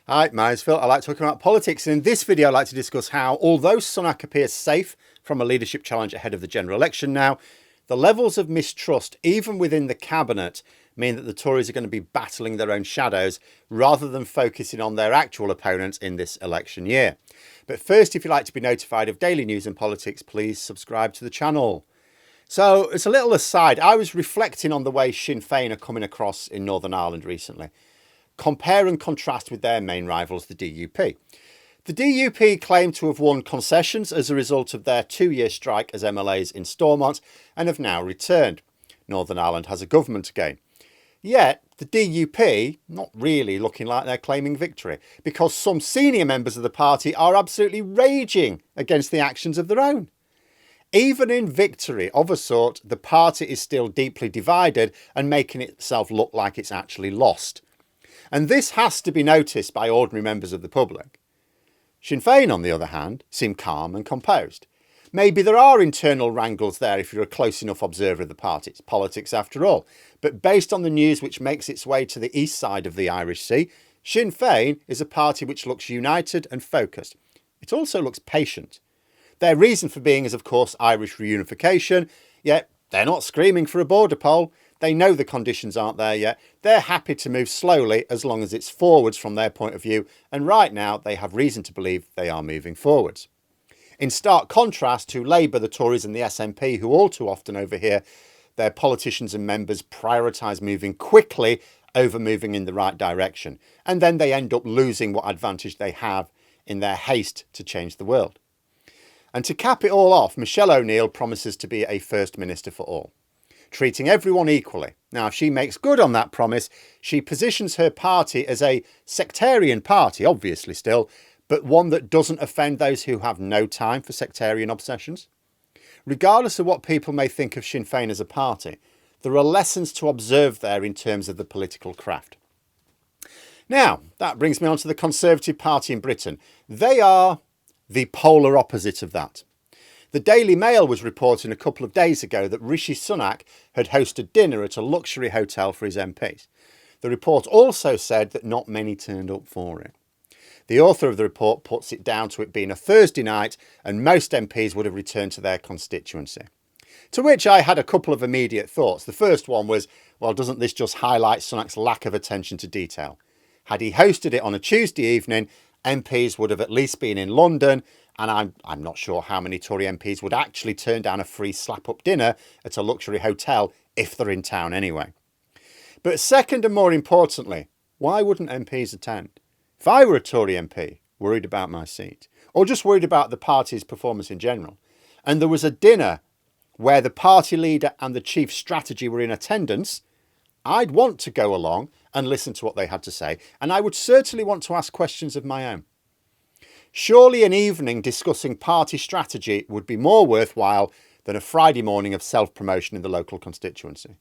Hi, my name's Phil. I like talking about politics, and in this video I'd like to discuss how, although Sunak appears safe from a leadership challenge ahead of the general election now, the levels of mistrust, even within the cabinet, mean that the Tories are going to be battling their own shadows rather than focusing on their actual opponents in this election year. But first, if you'd like to be notified of daily news and politics, please subscribe to the channel. So, it's a little aside. I was reflecting on the way Sinn Féin are coming across in Northern Ireland recently. Compare and contrast with their main rivals, the DUP. The DUP claim to have won concessions as a result of their 2-year strike as MLAs in Stormont and have now returned. Northern Ireland has a government again. Yet, the DUP not really looking like they're claiming victory, because some senior members of the party are absolutely raging against the actions of their own. Even in victory of a sort, the party is still deeply divided and making itself look like it's actually lost. And this has to be noticed by ordinary members of the public. Sinn Féin, on the other hand, seem calm and composed. Maybe there are internal wrangles there if you're a close enough observer of the party. It's politics after all. But based on the news which makes its way to the east side of the Irish Sea, Sinn Féin is a party which looks united and focused. It also looks patient. Their reason for being is, of course, Irish reunification, yet they're not screaming for a border poll. They know the conditions aren't there yet. They're happy to move slowly as long as it's forwards from their point of view. And right now they have reason to believe they are moving forwards. In stark contrast to Labour, the Tories and the SNP, who all too often over here, their politicians and members prioritise moving quickly over moving in the right direction. And then they end up losing what advantage they have in their haste to change the world. And to cap it all off, Michelle O'Neill promises to be a First Minister for all, treating everyone equally. Now, if she makes good on that promise, she positions her party as a sectarian party, obviously still, but one that doesn't offend those who have no time for sectarian obsessions. Regardless of what people may think of Sinn Féin as a party, there are lessons to observe there in terms of the political craft. Now, that brings me on to the Conservative Party in Britain. They are the polar opposite of that. The Daily Mail was reporting a couple of days ago that Rishi Sunak had hosted dinner at a luxury hotel for his MPs. The report also said that not many turned up for it. The author of the report puts it down to it being a Thursday night and most MPs would have returned to their constituency. To which I had a couple of immediate thoughts. The first one was, well, doesn't this just highlight Sunak's lack of attention to detail? Had he hosted it on a Tuesday evening, MPs would have at least been in London, and I'm not sure how many Tory MPs would actually turn down a free slap-up dinner at a luxury hotel if they're in town anyway. But second and more importantly, why wouldn't MPs attend? If I were a Tory MP, worried about my seat, or just worried about the party's performance in general, and there was a dinner where the party leader and the chief strategy were in attendance, I'd want to go along and listen to what they had to say, and I would certainly want to ask questions of my own. Surely an evening discussing party strategy would be more worthwhile than a Friday morning of self-promotion in the local constituency.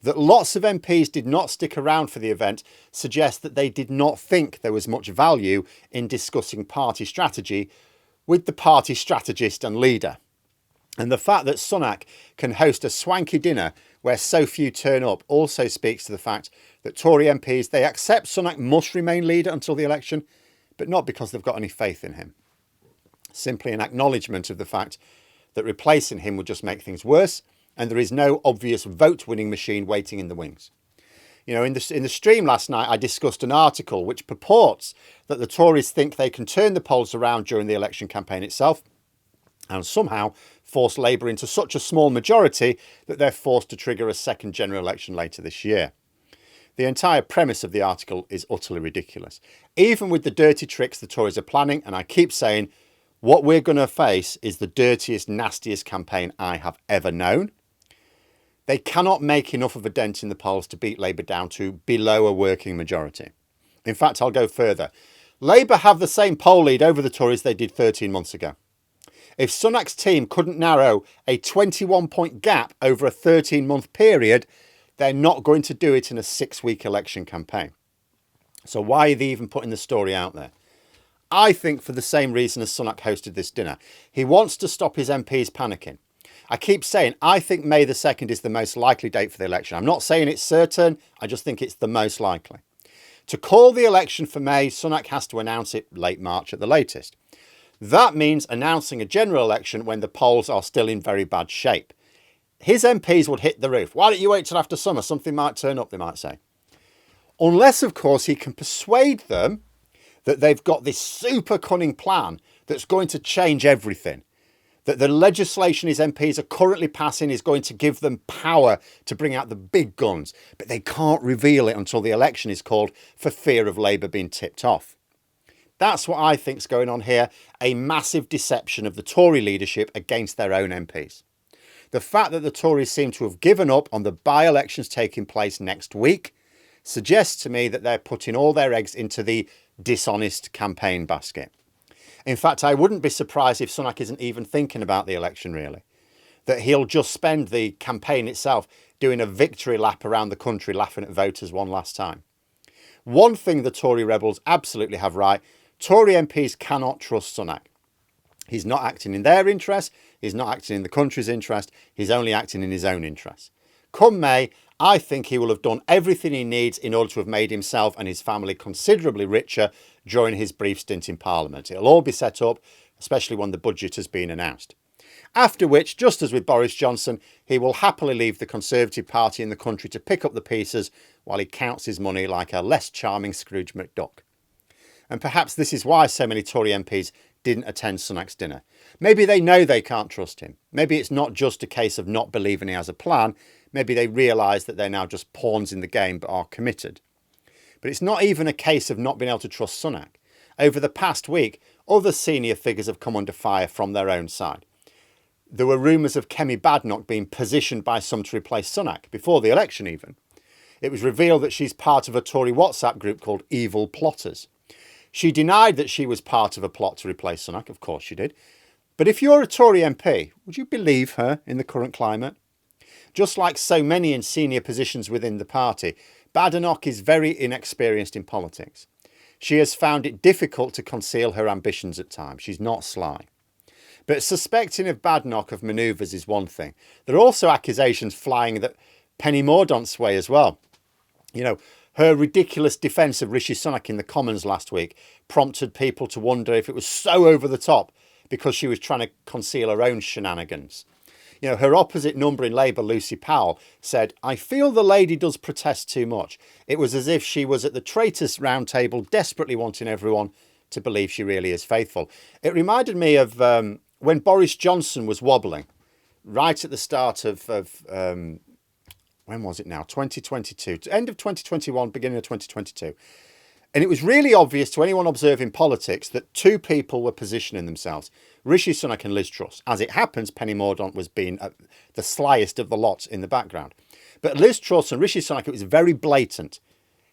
That lots of MPs did not stick around for the event suggests that they did not think there was much value in discussing party strategy with the party strategist and leader. And the fact that Sunak can host a swanky dinner where so few turn up also speaks to the fact that Tory MPs, they accept Sunak must remain leader until the election, but not because they've got any faith in him. Simply an acknowledgement of the fact that replacing him would just make things worse, and there is no obvious vote-winning machine waiting in the wings. You know, in the stream last night, I discussed an article which purports that the Tories think they can turn the polls around during the election campaign itself and somehow force Labour into such a small majority that they're forced to trigger a second general election later this year. The entire premise of the article is utterly ridiculous. Even with the dirty tricks the Tories are planning, and I keep saying, what we're going to face is the dirtiest, nastiest campaign I have ever known. They cannot make enough of a dent in the polls to beat Labour down to below a working majority. In fact, I'll go further. Labour have the same poll lead over the Tories they did 13 months ago. If Sunak's team couldn't narrow a 21-point gap over a 13-month period, they're not going to do it in a 6-week election campaign. So why are they even putting the story out there? I think for the same reason as Sunak hosted this dinner. He wants to stop his MPs panicking. I keep saying, I think May the 2nd is the most likely date for the election. I'm not saying it's certain, I just think it's the most likely. To call the election for May, Sunak has to announce it late March at the latest. That means announcing a general election when the polls are still in very bad shape. His MPs would hit the roof. Why don't you wait till after summer? Something might turn up, they might say. Unless, of course, he can persuade them that they've got this super cunning plan that's going to change everything. That the legislation his MPs are currently passing is going to give them power to bring out the big guns, but they can't reveal it until the election is called for fear of Labour being tipped off. That's what I think's going on here, a massive deception of the Tory leadership against their own MPs. The fact that the Tories seem to have given up on the by-elections taking place next week suggests to me that they're putting all their eggs into the dishonest campaign basket. In fact, I wouldn't be surprised if Sunak isn't even thinking about the election, really. That he'll just spend the campaign itself doing a victory lap around the country, laughing at voters one last time. One thing the Tory rebels absolutely have right, Tory MPs cannot trust Sunak. He's not acting in their interest, he's not acting in the country's interest, he's only acting in his own interest. Come May, I think he will have done everything he needs in order to have made himself and his family considerably richer during his brief stint in Parliament. It'll all be set up, especially when the budget has been announced. After which, just as with Boris Johnson, he will happily leave the Conservative Party in the country to pick up the pieces while he counts his money like a less charming Scrooge McDuck. And perhaps this is why so many Tory MPs didn't attend Sunak's dinner. Maybe they know they can't trust him. Maybe it's not just a case of not believing he has a plan. Maybe they realise that they're now just pawns in the game but are committed. But it's not even a case of not being able to trust Sunak. Over the past week, other senior figures have come under fire from their own side. There were rumours of Kemi Badenoch being positioned by some to replace Sunak, before the election even. It was revealed that she's part of a Tory WhatsApp group called Evil Plotters. She denied that she was part of a plot to replace Sunak, of course she did. But if you're a Tory MP, would you believe her in the current climate? Just like so many in senior positions within the party, Badenoch is very inexperienced in politics. She has found it difficult to conceal her ambitions at times. She's not sly. But suspecting of Badenoch of manoeuvres is one thing. There are also accusations flying that Penny Mordaunt's way as well. You know, her ridiculous defence of Rishi Sunak in the Commons last week prompted people to wonder if it was so over the top because she was trying to conceal her own shenanigans. You know, her opposite number in Labour, Lucy Powell, said, "I feel the lady does protest too much." It was as if she was at the traitors' round table, desperately wanting everyone to believe she really is faithful. It reminded me of when Boris Johnson was wobbling, right at the start of when was it now? 2022, end of 2021, beginning of 2022. And it was really obvious to anyone observing politics that two people were positioning themselves, Rishi Sunak and Liz Truss. As it happens, Penny Mordaunt was being the slyest of the lot in the background. But Liz Truss and Rishi Sunak, it was very blatant.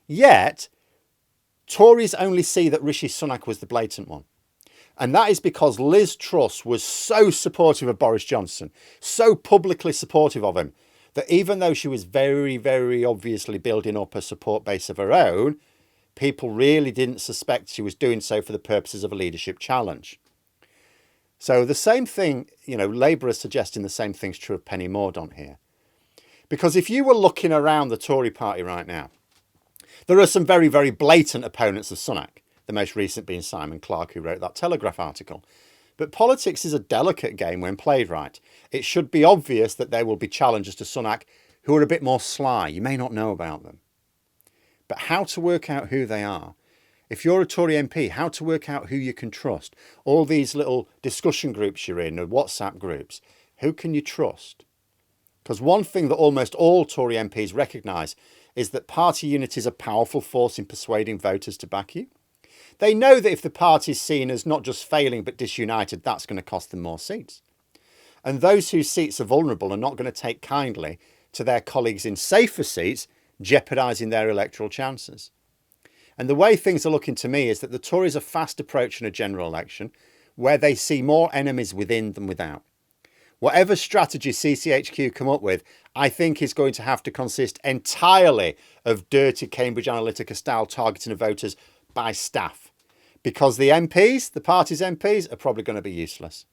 Yet, Tories only see that Rishi Sunak was the blatant one. And that is because Liz Truss was so supportive of Boris Johnson, so publicly supportive of him, that even though she was very, very obviously building up a support base of her own, people really didn't suspect she was doing so for the purposes of a leadership challenge. So the same thing, you know, Labour is suggesting the same thing's true of Penny Mordaunt here. Because if you were looking around the Tory party right now, there are some very, very blatant opponents of Sunak, the most recent being Simon Clarke, who wrote that Telegraph article. But politics is a delicate game when played right. It should be obvious that there will be challengers to Sunak who are a bit more sly. You may not know about them. But how to work out who they are? If you're a Tory MP, how to work out who you can trust? All these little discussion groups you're in, or WhatsApp groups, who can you trust? Because one thing that almost all Tory MPs recognise is that party unity is a powerful force in persuading voters to back you. They know that if the party is seen as not just failing but disunited, that's going to cost them more seats. And those whose seats are vulnerable are not going to take kindly to their colleagues in safer seats jeopardising their electoral chances. And the way things are looking to me is that the Tories are fast approaching a general election where they see more enemies within than without. Whatever strategy CCHQ come up with, I think is going to have to consist entirely of dirty Cambridge Analytica style targeting of voters by staff. Because the MPs, the party's MPs, are probably going to be useless.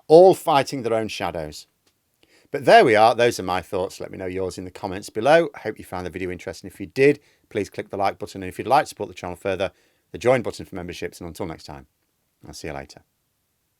All fighting their own shadows. But there we are. Those are my thoughts. Let me know yours in the comments below. I hope you found the video interesting. If you did, please click the like button. And if you'd like to support the channel further, the join button for memberships. And until next time, I'll see you later.